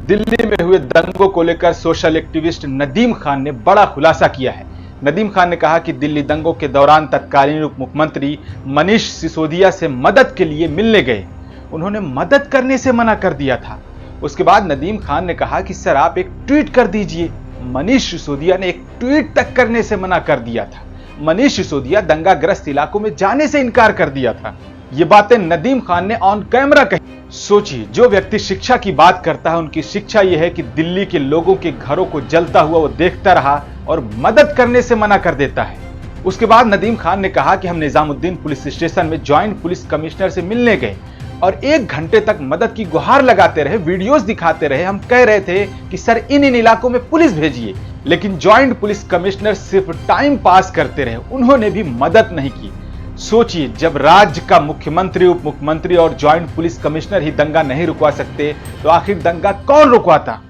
दिल्ली में हुए दंगों को लेकर सोशल एक्टिविस्ट नदीम खान ने बड़ा खुलासा किया है। नदीम खान ने कहा कि दिल्ली दंगों के दौरान तत्कालीन उप मुख्यमंत्री मनीष सिसोदिया से मदद के लिए मिलने गए। उन्होंने मदद करने से मना कर दिया था। उसके बाद नदीम खान ने कहा कि सर आप एक ट्वीट कर दीजिए। मनीष सिसोदिया ने एक ट्वीट तक करने से मना कर दिया था। मनीष सिसोदिया दंगाग्रस्त इलाकों में जाने से इनकार कर दिया था। ये बातें नदीम खान ने ऑन कैमरा कही। सोचिए, जो व्यक्ति शिक्षा की बात करता है उनकी शिक्षा यह है कि दिल्ली के लोगों के घरों को जलता हुआ वो देखता रहा और मदद करने से मना कर देता है। उसके बाद नदीम खान ने कहा कि हम निजामुद्दीन पुलिस स्टेशन में ज्वाइंट पुलिस कमिश्नर से मिलने गए और 1 घंटे तक मदद की गुहार लगाते रहे, वीडियोस दिखाते रहे। हम कह रहे थे कि सर इन इलाकों में पुलिस भेजिए, लेकिन ज्वाइंट पुलिस कमिश्नर सिर्फ टाइम पास करते रहे, उन्होंने भी मदद नहीं की। सोचिए, जब राज्य का मुख्यमंत्री, उप मुख्यमंत्री और ज्वाइंट पुलिस कमिश्नर ही दंगा नहीं रुकवा सकते तो आखिर दंगा कौन रुकवाता।